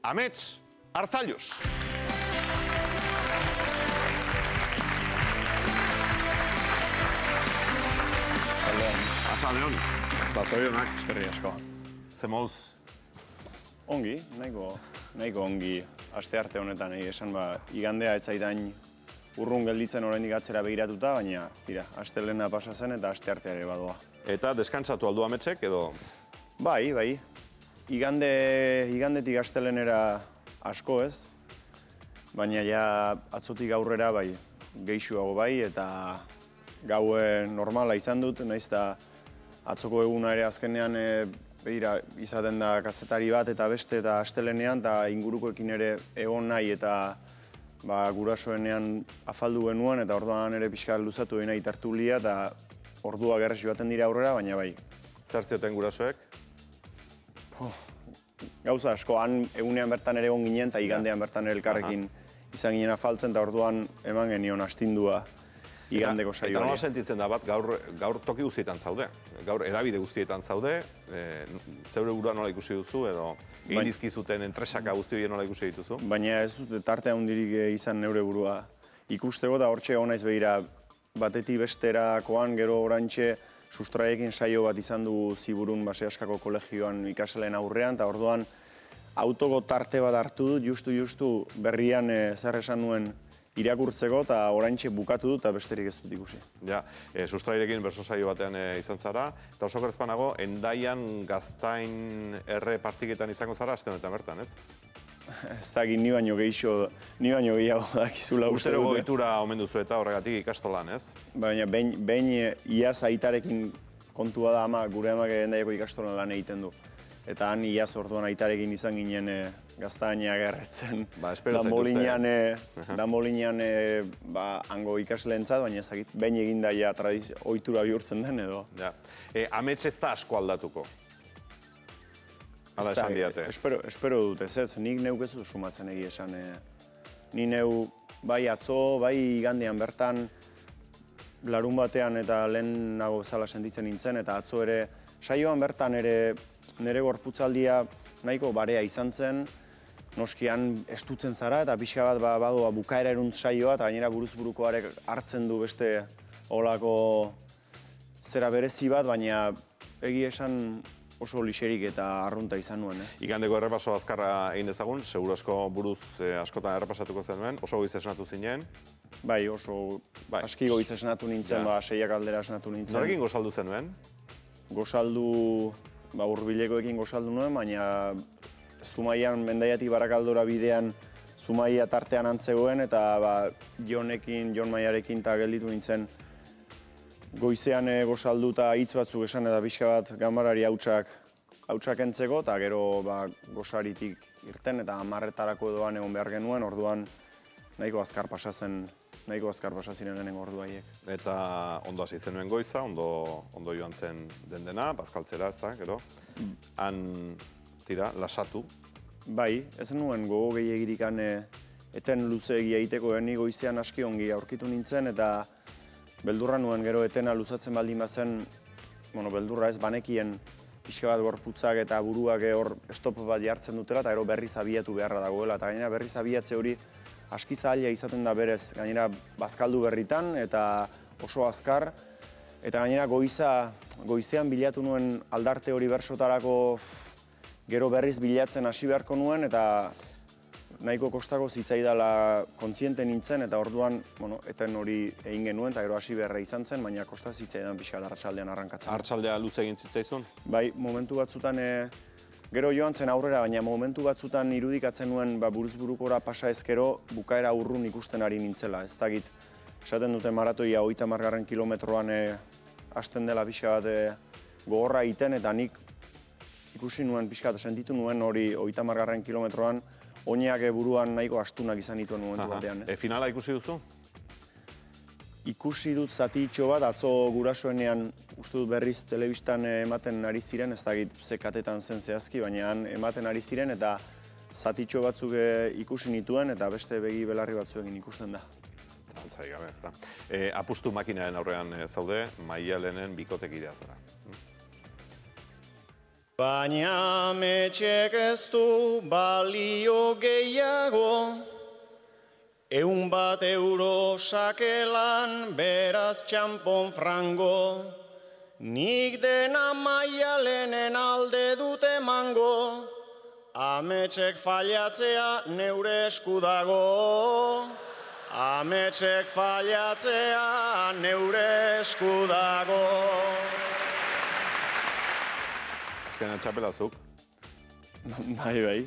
Amets Arzallus. Arratsaldeon. Zorionak. Eskerrik asko. Ze moduz? Ongi, nahiko ongi astearte honetan esan igandea ez zaitain urrun gelditzen oraindik atzera begiratuta, baina tira, astelena pasa zen eta asteartea ere badoa. Eta deskantsatu aldu Ametsek edo? Bai. Igandetik astelenera asko ez, baina ja atzotik aurrera bai, gehixuago bai eta gaue normala izan dut, nahiz eta atzoko eguna ere azkenean izaten da kazetari bat eta beste eta astelenean eta ingurukoekin ere egon nahi eta gurasoenean afaldu genuen eta orduan ere pixka luzatu nahi tertulia eta ordua gerresi baten dira aurrera, baina bai. Zer zioten gurasoek? Gauza asko, han egunean bertan ere egon ginen eta igandean bertan ere elkarrekin izan ginen afaltzen eta orduan eman genion astindua igandeko saioari. Eta nola sentitzen da bat, gaur toki guztietan zaude, gaur edabide guztietan zaude, zeure burua nola ikusi duzu edo egin dizkizuten entresaka guzti horien nola ikusi dituzu? Baina ez dut tarte handirik izan neure burua ikusteko eta hortxe hau naiz behira batetik besterakoan gero orantxe sustraiekin saio bat izan du Ziburun Baseaskako kolegioan ikasleen aurrean eta orduan autoko tarte bat hartu dut justu berrian zer esan nuen irakurtzeko eta oraintxe bukatu dut eta besterik ez dut ikusi. Ja, sustrairekin berso saio batean izan zara, eta oso gertzpanago, Endaian Gaztain erre partiketan izango zara, aste honetan bertan, ez? Ez dakit ni baino gehiago dakizula uste dute. Urtero goitura omen duzu eta horregatik ikastolan, ez? Baina behin iaz aitarekin kontua da ama, gure amak Endaiako ikastolan lan egiten du. Eta han iaz orduan aitarekin izan ginen Gaztainak erretzen. Danbolinean hango ikasleentzat, baina ez dakit behin eginda ohitura bihurtzen den edo. Amets ez da asko aldatuko? Hala esan diate. Espero dut ez, nik neuk ez dut sumatzen egia esan. Ni neu bai atzo, bai igandean bertan larun batean eta lehenago bezala sentitzen nintzen eta atzo ere saioan bertan ere nire gorputzaldia nahiko barea izan zen, noskian estutzen zara eta pixka bat badoa bukaera eruntz saioa eta gainera buruzburukoarek hartzen du beste olako zera berezi bat, baina egia esan oso lixerik eta arrunta izan nuen. Igandeko errepaso azkarra egin dezagun, seguru asko buruz askotan errepasatuko zenuen, oso goiz esnatu zinen? Bai, oso aski goiz esnatu nintzen, 6 aldera esnatu nintzen. Norekin gozaldu zenuen? Gozaldu, Hurbilekoekin gozaldu nuen, baina Zumaian Mendaiatik Barakaldora bidean Zumaia tartean antzegoen eta Jon Maiarekin eta gelditu nintzen goizean gozaldu eta hitz batzuk esan eta pixka bat ganbarari hautsak entzeko eta gero gozaritik irten eta 10:00 edoan egon behar genuen, orduan nahiko azkar pasa ziren lehenengo ordu haiek. Eta ondo hasi zenuen goiza, ondo joan zen dena, bazkaltzera, ez da, gero? Han, lasatu? Bai, ez nuen gogo gehiagirikan eten luze egiteko ni goizean aski ongi aurkitu nintzen eta beldurra nuen gero etena luzatzen baldin bazen, beldurra ez banekien pixka bat gorputzak eta buruak hor stop bat jartzen dutela eta gero berriz abiatu beharra dagoela eta gainera berriz abiatze hori aski zaila izaten da berez, gainera bazkaldu berritan eta oso azkar eta gainera goizean bilatu nuen aldarte hori bersotarako gero berriz bilatzen hasi beharko nuen eta nahiko kostako zitzaidala kontziente nintzen eta orduan eten hori egin genuen eta gero hasi beharra izan zen, baina kosta zitzaidan pixka da arratsaldean arrankatzen. Arratsaldea luze egin zitzaizun? Bai, momentu batzutan gero joan zen aurrera, baina momentu batzutan irudikatzen nuen buruzburukora pasa ezkero bukaera urrun ikusten ari nintzela. Ez dakit, esaten dute maratoia 30. kilometroan hasten dela pixka bat gogorra egiten eta nik ikusi nuen pixka eta sentitu nuen hori 30. kilometroan oinak buruan nahiko astunak izan dituen momentu batean. Finala ikusi duzu? Ikusi dut zatitxo bat, atzo gurasoenean uste dut berriz telebistan ematen ari ziren, ez dakit ze katetan zen zehazki, baina ematen ari ziren eta zatitxo batzuk ikusi nituen eta beste begi belarri batzuekin ikusten da. Zaltzai gabe, ez da. Apustu makinaren aurrean zaude, Maialenen bikotekidea zara. Baina ametxek ez du balio gehiago, 100 euro sakelan beraz txampon frango, nik dena Maialenen alde dut emango, ametxek fallatzea neure esku dago, ametxek fallatzea neure esku dago. Azkenean txapelazuk. Bai.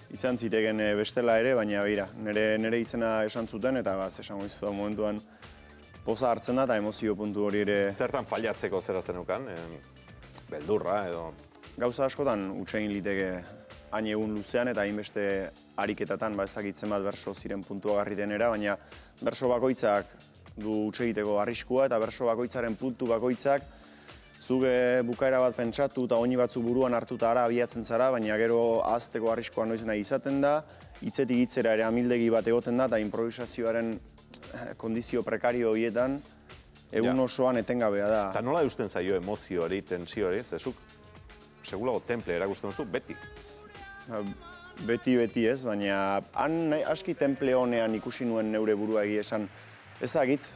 Izan ziteken bestela ere, baina beira, nire itzena esan zuten, eta esango izu da momentuan poza hartzen da, eta emozio puntu hori ere... Zertan fallatzeko zera zenukan? Beldurra edo... Gauza askotan utxegin liteke hain egun luzean, eta hainbeste ariketatan, ez dakitzen bat berso ziren puntua garri denera, baina berso bakoitzak du utxegiteko arriskua, eta berso bakoitzaren puntu bakoitzak zuge bukaera bat pentsatu eta oini batzu buruan hartuta ara abiatzen zara, baina gero ahazteko arriskoa noiz nahi izaten da, hitzetik hitzera ere amildegi bat egoten da, eta improvisazioaren kondizio prekario horietan egun osoan etengabea da. Eta nola eusten zaio emozio hori, tensio hori, zezuk segulago temple erakusten duzu, beti? Beti ez, baina han aski temple honean ikusi nuen neure burua egia esan ezagit.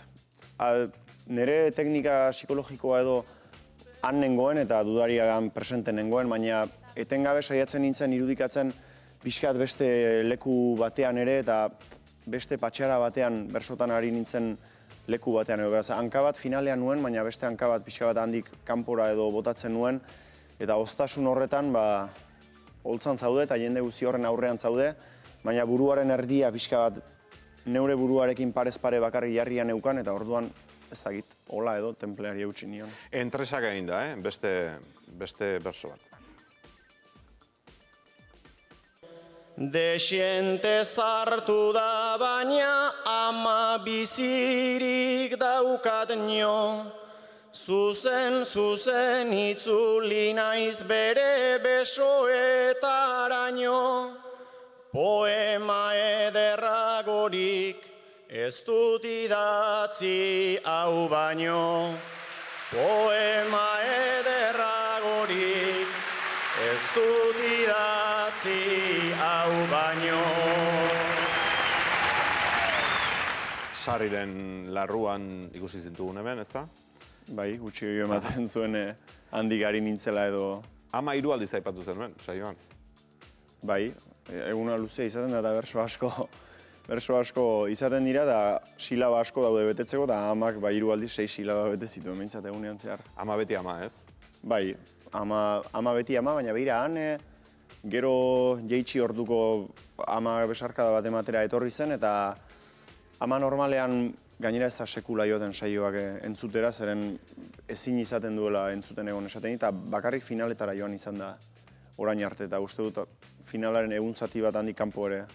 Nire teknika psikologikoa edo han nengoen eta dudariagan presente nengoen, baina etengabe saiatzen nintzen irudikatzen pixkat beste leku batean ere eta beste patxara batean bersotan ari nintzen leku batean edo. Beraz, hanka bat finalean nuen, baina beste hanka bat pixka bat handik kanpora edo botatzen nuen, eta oztasun horretan holtzan zaude eta jende guzti horren aurrean zaude, baina buruaren erdia pixka bat neure buruarekin parez pare bakarri jarrian neukan, eta orduan ezagit, hola edo, templeari eutxi nion. Entresak egin da, beste berso bat. Desiente zartu da baina ama bizirik daukat nio, zuzen itzuli naiz bere besoetaraino, poema ederragorik ez dut idatzi hau baino, poema ederragorik ez dut idatzi hau baino. Sarriren larruan ikusi zintugun hemen, ezta? Bai, gutxi hori ematen zuen handik ari nintzela edo... Ama 3 aldiz aipatu zenuen, saioan. Bai, eguna luzea izaten da eta berso asko izaten dira, eta silaba asko daude betetzeko, eta amak 3 aldiz 6 silaba bete zituen behintzat egunean zehar. Ama beti ama, ez? Bai, ama beti ama, baina behira han, gero jeitsi orduko ama besarkada bat ematera etorri zen, eta ama normalean gainera ez da sekula joaten saioak entzutera, zeren ezin izaten duela entzuten egon esaten, eta bakarrik finaletara joan izan da orain arte, eta uste dut finalaren egun zati bat handik kanpo ere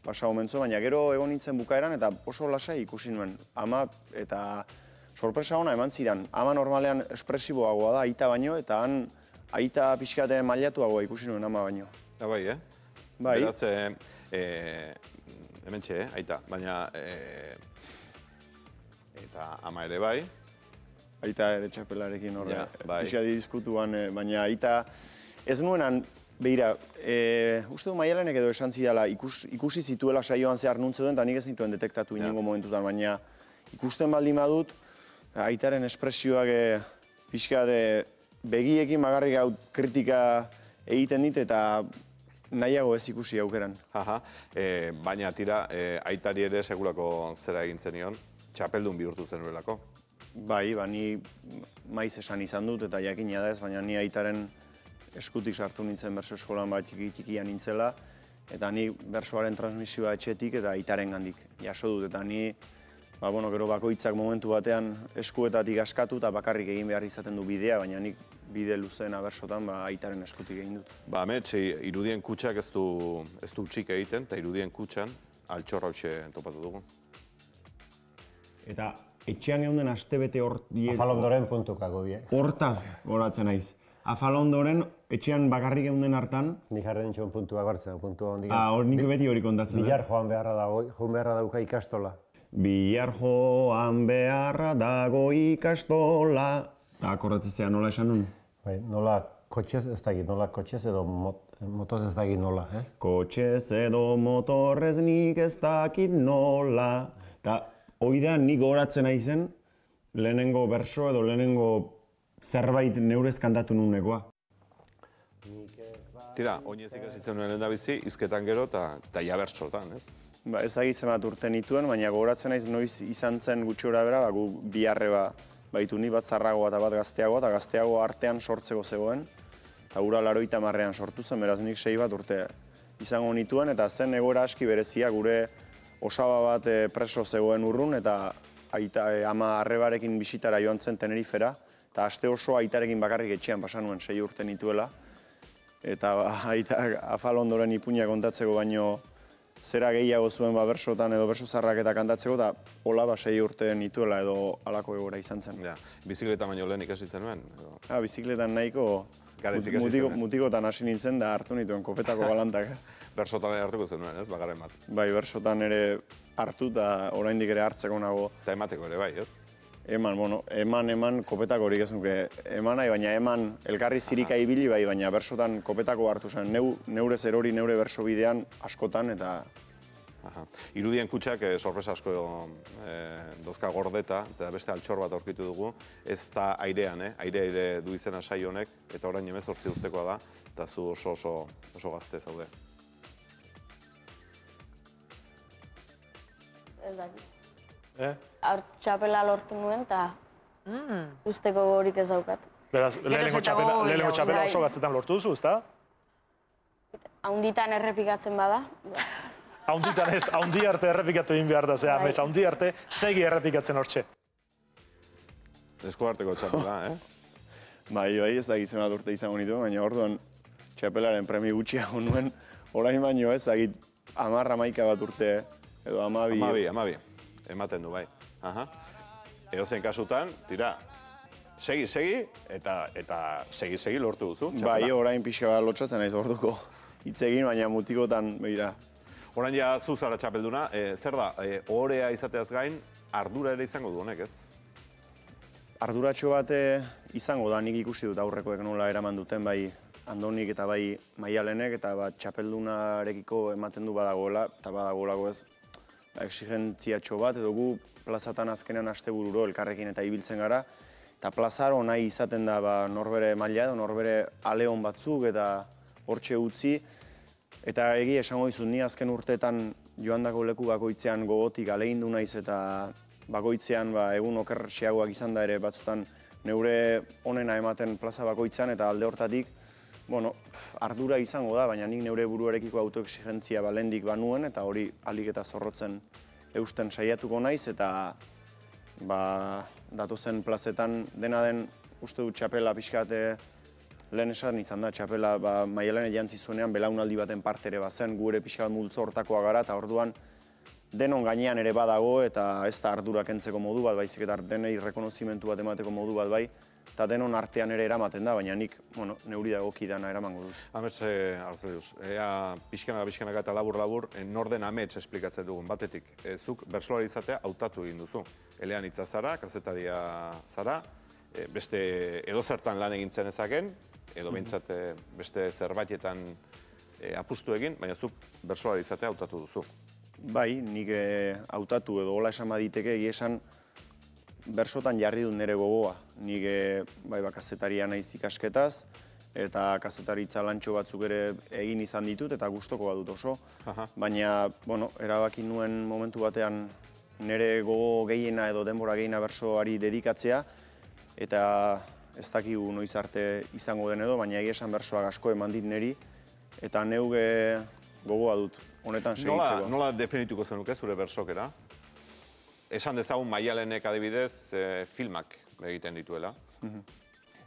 pasa omentzo, baina gero egon nintzen bukaeran, eta oso lasai ikusi nuen. Ama, eta sorpresa ona eman zidan, ama normalean espresiboagoa da, aita baino, eta han aita pixkate mailatuagoa ikusi nuen ama baino. Da bai, Bai. Beraz, hementxe, aita, baina... Eta ama ere bai. Aita ere txapelarekin horre, bai. pixka diskutuan, baina aita ez nuenan, behira, uste du Maialenek edo esan zidala, ikusi zituela saioan zehar nuntzeuden, eta nik ez nituen detektatu inengo momentutan, baina ikusten baldin badut, aitaren espresioak pixka begiekin magarrik hau kritika egiten dit, eta nahiago ez ikusi aukeran. Baina tira, aitari ere segurako zera egin zenion, txapeldun bihurtu zenuelako. Bai, ni maiz esan izan dut, eta jakina da ez, baina ni aitaren eskutik sartu nintzen berso eskolan bat txikian nintzela, eta ni bersoaren transmisioa etxetik eta aitaren gandik jaso dut, eta ni gero bakoitzak momentu batean eskuetatik askatu eta bakarrik egin behar izaten du bidea, baina nik bide luzeena bersotan aitaren eskutik egin dut. Amets, irudien kutsak ez du txik egiten, eta irudien kutsan altxorra hautxe topatu dugu. Eta etxean egon den astebete hor... Afalondoren puntukako bie. Hortaz goratzen naiz. Afalondoren etxean bakarrik egon den hartan... Nik jarren txon puntua gortzen, puntua hondik. Hor nik beti hori kontatzen da. Bilar joan beharra dauka ikastola. Bilar joan beharra dago ikastola. Eta akordatzea nola esan nun? Bai, nola Kotxez ez dakit nola, kotxez edo motoz ez dakit nola, ez? Kotxez edo motorrez nik ez dakit nola. Eta oidean nik gogoratzen naizen lehenengo berso edo lehenengo zerbait neurez kantatu nunekoa. Tira, oinez ikasi zenuen lehendabizi, hizketan gero eta ja bertsotan, ez? Ba, ez dakit zenbat urte nituen, baina gogoratzen naiz noiz izan zen gutxi gora bera, gu biharre baitu ni bat zarragoa eta bat gazteagoa, eta gazteagoa artean sortzeko zegoen. Eta gura 80ean sortu zen, beraz nik 6 bat urte izango nituen, eta zen egoera aski berezia, gure osaba bat preso zegoen urrun, eta ama arrebarekin bisitara joan zen Tenerifera, eta aste oso aitarekin bakarrik etxean pasan nuen 6 urte nituela. Eta Afalondoren ipuina kontatzeko baino zera gehiago zuen bersotan edo berso zarraketa kantatzeko, eta hola 6 urte nituela edo halako egoera izan zen. Ja, bizikleta baino lehen ikasi zenuen? Bizikletan nahiko mutikotan hasi nintzen da hartu nituen kopetako galantak. Bersotan ere hartuko zenuen, ez? Bagarren bat. Bai, bersotan ere hartu eta oraindik ere hartzeko nago. Eta emateko ere bai, ez? Eman, kopetako horik ez nuke eman nahi, baina eman elkarri zirika ibili bai, baina bersotan kopetako hartu zen. Neure zerori, neure berso bidean askotan eta... Irudien kutsak sorpresa asko dozka gordeta, eta beste altxor bat aurkitu dugu. Ez da airean, aire du izena saio honek, eta orain 18 urtekoa da, eta zu oso gazte zaude. Ez dakit. Txapela lortu nuen eta usteko gogorik ez daukat. Beraz, lehenengo txapela oso gaztetan lortu duzu, ezta? Haunditan errepikatzen bada. Haunditan ez, haundi arte errepikatu egin behar da, zea, amets, haundi arte segi errepikatzen hortxe. Esko arteko txapela, Bai, ez dakitzen bat urte izango nituen, baina orduan txapelaren premi gutxiago nuen, orain baino ez, 10-11 bat urte, edo 12. 12, ematen du bai. Edozein kasutan, tira, segi, eta segi lortu duzu. Bai, orain pixka bat lotxatzen naiz orduko hitz egin, baina mutikotan, begira. Orain ja zu zara txapelduna, zer da, ohorea izateaz gain, ardura ere izango du honek, ez? Arduratxo bat izango da, nik ikusi dut aurrekoek nola eraman duten, bai Andonik eta bai Maialenek, eta txapeldunarekiko ematen du badagoela, eta badagoelako ez, exigentziatxo bat, edo gu plazatan azkenean astebururo elkarrekin eta ibiltzen gara, eta plazaro nahi izaten da norbere maila edo norbere aleon batzuk eta hortxe utzi, eta egia esango dizut, ni azken urteetan joandako leku bakoitzean gogotik alegin du naiz eta bakoitzean egun okerxeagoak izan da ere batzutan neure onena ematen plaza bakoitzean eta alde hortatik, ardura izango da, baina nik neure buruarekiko autoexigentzia balendik banuen eta hori alik eta zorrotzen eusten saiatuko naiz eta datozen plazetan dena den uste dut txapela pixkate lehen esan izan da, txapela Maialen jantzi zuenean belaunaldi baten partere bazen, gu ere pixka bat multzo hortakoa gara eta orduan denon gainean ere badago eta ez da ardura kentzeko modu bat, baizik eta denei rekonozimentu bat emateko modu bat bai, eta denon artean ere eramaten da, baina nik neuri dagokidana eramango dut. Amets, Arzelius, ea pixkanaka eta labur, norden amets esplikatzen dugun batetik. Zuk bersolari izatea hautatu egin duzu. Elean hitza zara, kazetaria zara, beste edozertan lan egintzen ezaken, edo behintzat beste zerbaitetan apustu egin, baina zuk bersolari izatea hautatu duzu. Bai, nik hautatu edo hola esan baditeke esan bersotan jarri dut nire gogoa. Nik kazetaria naiz ikasketaz eta kazetaritza lantxo batzuk ere egin izan ditut eta gustoko badut oso. Baina, erabaki nuen momentu batean nire gogo gehiena edo denbora gehiena bersoari dedikatzea eta ez dakigu noiz arte izango den edo, baina egia esan bersoak asko eman dit niri eta neuge gogoa dut. Honetan segitzeko. Nola definituko zenuke zure bersokera? Esan dezagun Maialenek adibidez filmak egiten dituela.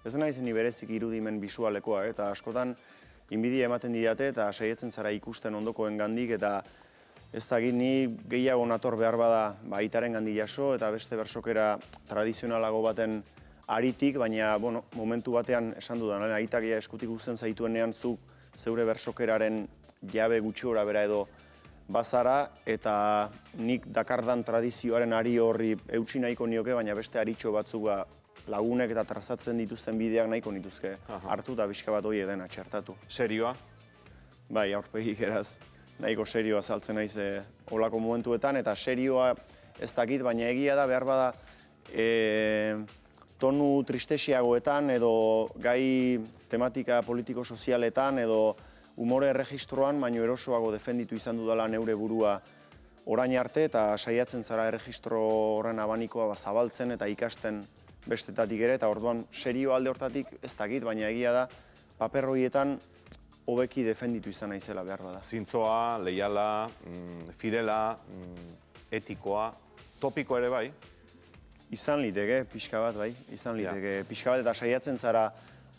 Ez naiz ni berezik irudimen bisualekoa, eta askotan inbidia ematen didate eta saietzen zara ikusten ondokoen gandik, eta ez dakit ni gehiago nator behar bada aitaren gandik jaso, eta beste bersokera tradizionalago baten aritik, baina momentu batean esan dudan, aitak eskutik uzten zaituenean zuk zeure bersokeraren jabe gutxi gora bera edo bazara, eta nik dakardan tradizioaren ari horri eutsi nahiko nioke, baina beste aritxo batzuk lagunek eta trazatzen dituzten bideak nahiko nituzke hartu eta pixka bat hori dena txertatu. Serioa? Bai, aurpegik eraz nahiko serioa saltzen naiz olako momentuetan, eta serioa ez dakit, baina egia da behar bada tonu tristesiagoetan edo gai tematika politiko-sozialetan edo umore erregistroan, baino erosoago defenditu izan dudala neure burua orain arte, eta saiatzen zara erregistro horren abanikoa zabaltzen eta ikasten bestetatik ere, eta orduan serio alde hortatik ez dakit, baina egia da paper horietan hobeki defenditu izan naizela behar bada. Zintzoa, leiala, fidela, etikoa, topiko ere bai? Izan liteke, pixka bat bai, izan liteke. Pixka bat eta saiatzen zara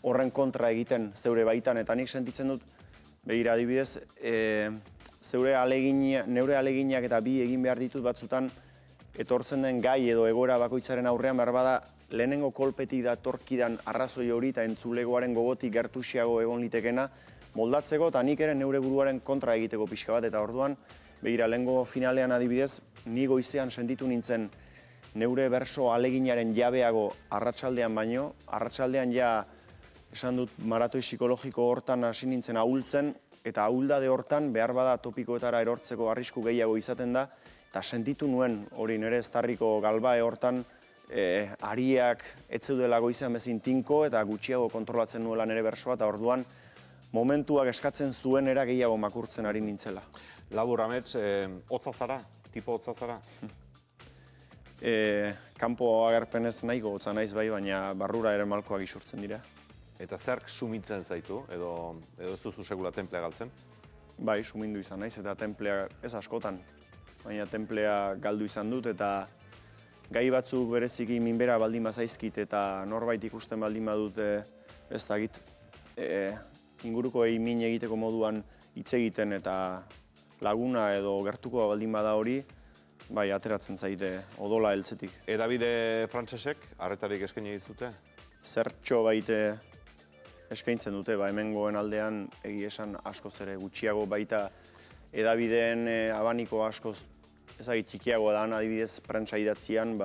horren kontra egiten zeure baitan, eta nik sentitzen dut, begira adibidez, neure aleginak eta bi egin behar ditut batzutan etortzen den gai edo egoera bakoitzaren aurrean behar bada lehenengo kolpetik datorkidan arrazoi hori eta entzulegoaren gogotik gertuxiago egon litekena moldatzeko, eta nik ere neure buruaren kontra egiteko pixka bat, eta orduan, begira, lehengo finalean adibidez, ni goizean sentitu nintzen neure berso aleginaren jabeago arratsaldean baino, arratsaldean ja esan dut maratoi psikologiko hortan hasi nintzen ahultzen, eta ahuldade hortan behar bada topikoetara erortzeko arrisku gehiago izaten da, eta sentitu nuen hori nire estarriko galbae hortan ariak etzeudela goizean bezin tinko eta gutxiago kontrolatzen nuela nire bersoa, eta orduan momentuak eskatzen zuen era gehiago makurtzen ari nintzela. Labur, Amets, hotza zara? Tipo hotza zara? Kanpo agerpenez nahiko hotza naiz bai, baina barrura ere malkoak isurtzen dira. Eta zerk sumitzen zaitu, edo ez duzu sekula templea galtzen? Bai, sumindu izan naiz, eta templea ez askotan. Baina templea galdu izan dut, eta gai batzuk bereziki minbera baldin bazaizkit, eta norbait ikusten baldin badut ez dakit inguruko min egiteko moduan hitz egiten eta laguna edo gertuko baldin bada hori, bai, ateratzen zaite odola heltzetik. Edabide frantsesek harretarik eskaini dizute? Zertxo baite eskaintzen dute, hemengoen aldean egia esan askoz ere gutxiago baita edabideen abaniko askoz ezagit txikiagoa da, adibidez prentsa idatzian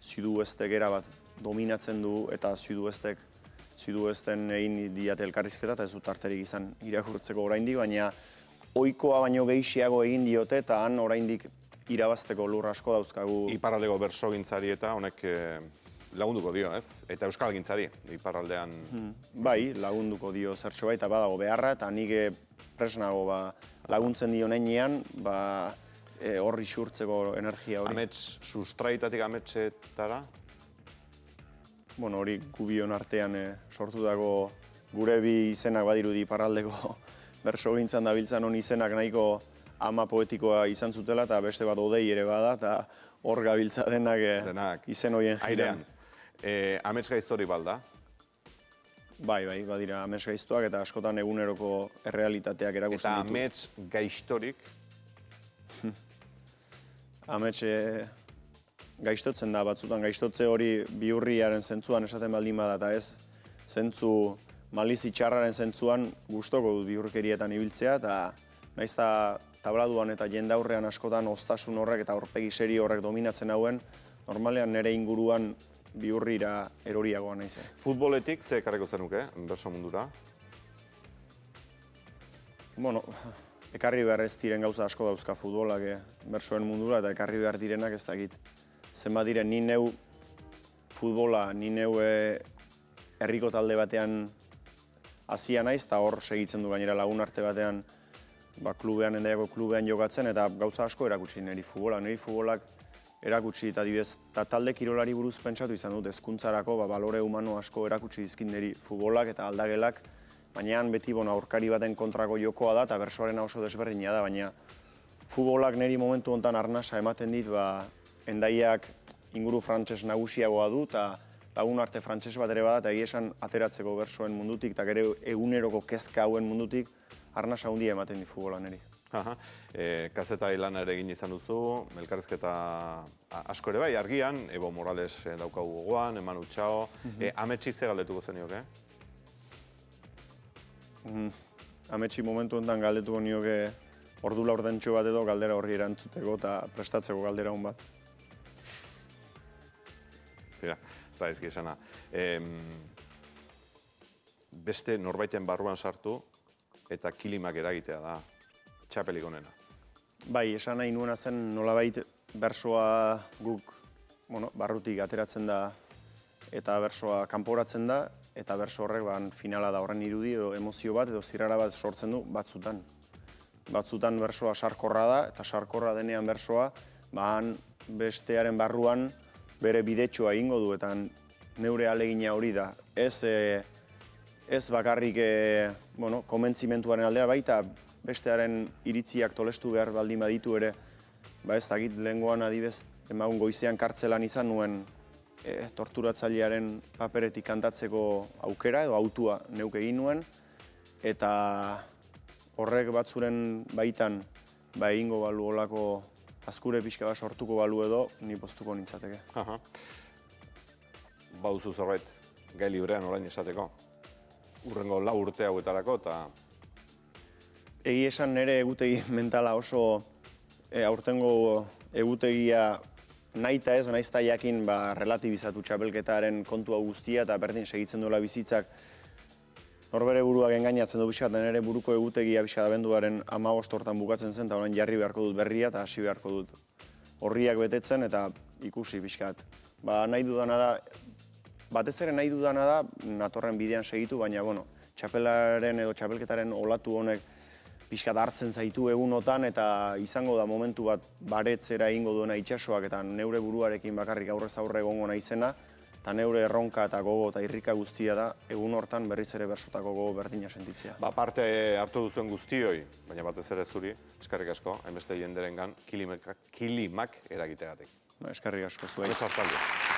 Sudoestek erabat dominatzen du, eta Sudoesten egin diate elkarrizketa, eta ez dut arterik izan irakurtzeko oraindik, baina ohikoa baino gehiago egin diote, eta han oraindik irabazteko lur asko dauzkagu. Iparraldeko bersogintzari eta honek lagunduko dio, ez? Eta euskalgintzari, iparraldean... Bai, lagunduko dio zertxo bai, eta badago beharra, eta nik presnago laguntzen dio nenean, horri xurtzeko energia hori. Amets, sustraitatik ametsetara? Bueno, hori gubion artean sortu dago gure bi izenak badirudi iparraldeko bersogintzan dabiltzan hon izenak nahiko ama poetikoa izan zutela, eta beste bat odei ere bada, eta hor gabiltza denak izen horien airean. Amets gaiztori balda? Bai, badira amets gaiztuak, eta askotan eguneroko errealitateak erakusten ditu. Eta amets gaiztorik? Amets gaiztotzen da, batzutan gaiztotze hori bihurriaren zentzuan esaten baldin bada, eta ez zentzu malizi txarraren zentzuan gustoko dut bihurkerietan ibiltzea, eta naiz eta tabladuan eta jendaurrean askotan oztasun horrek eta aurpegi serio horrek dominatzen hauen, normalean nire inguruan bihurrira eroriagoa naiz. Futboletik ze ekarriko zenuke, berso mundura? Bueno, ekarri behar ez diren gauza asko dauzka futbolak bersoen mundura, eta ekarri behar direnak ez dakit. Zenbat diren, ni neu futbola, ni neu herriko talde batean hasia naiz, eta hor segitzen du gainera lagun arte batean klubean, Hendaiako klubean jokatzen, eta gauza asko erakutsi niri futbolak. Niri futbolak erakutsi, eta adibidez, talde kirolari buruz pentsatu izan dut, hezkuntzarako balore humano asko erakutsi dizkin niri futbolak eta aldagelak, baina beti aurkari baten kontrako jokoa da, eta bersoarena oso desberdina da, baina futbolak niri momentu honetan arnasa ematen dit, Hendaiak inguru frantses nagusiagoa du, eta lagun arte frantses bat ere bada, eta egia esan ateratzeko bersoen mundutik, eta gero eguneroko kezka hauen mundutik, arnasa handia ematen di futbola niri. Kazetari lana ere egin izan duzu, elkarrizketa asko ere bai, argian, Evo Morales daukagu gogoan, Emanu Txao, Ametsi ze galdetuko zenioke? Ametsi momentu honetan galdetuko nioke ordu laurdentxo bat edo galdera horri erantzuteko eta prestatzeko galdera hon bat. Tira, ez da ezki esana. Beste norbaiten barruan sartu eta kilimak eragitea da txapelik onena. Bai, esan nahi nuena zen nolabait bersoa guk barrutik ateratzen da eta bersoa kanporatzen da, eta berso horrek finala da horren irudi edo emozio bat edo zirrara bat sortzen du batzutan. Batzutan bersoa sarkorra da, eta sarkorra denean bersoa, bestearen barruan bere bidetxoa egingo du, eta neure ahalegina hori da. Ez bakarrik komentzimentuaren aldera baita, bestearen iritziak tolestu behar baldin baditu ere, ez dakit lehengoan adibez, emagun goizean kartzelan izan nuen torturatzailearen paperetik kantatzeko aukera edo autua neuk egin nuen, eta horrek batzuren baitan egingo balu olako azkure pixka bat sortuko balu edo, ni poztuko nintzateke. Baduzu zerbait gai librean orain esateko? Urrengo 4 urte hauetarako eta... Egi esan nire egutegi mentala oso aurtengo egutegia nahita ez, naizta jakin relatibizatu txapelketaren kontua guztia eta berdin segitzen duela bizitzak norbere buruak engainatzen du pixkat, nire buruko egutegia pixkat abenduaren 15 hortan bukatzen zen, eta orain jarri beharko dut berria eta hasi beharko dut horriak betetzen eta ikusi pixkat. Nahi dudana da, batez ere nahi dudana da, natorren bidean segitu, baina txapelaren edo txapelketaren olatu honek pixkat hartzen zaitu egunotan eta izango da momentu bat baretzera egingo duena itsasoak eta neure buruarekin bakarrik aurrez aurre egongo naizena eta neure erronka eta gogo eta irrika guztia da egun hortan berriz ere bersotako gogo berdina sentitzea. Parte hartu duzuen guztioi, baina batez ere zuri, eskerrik asko, hainbeste jenderengan kilimak eragitegatik. Eskerrik asko zuei. Aletxartalde.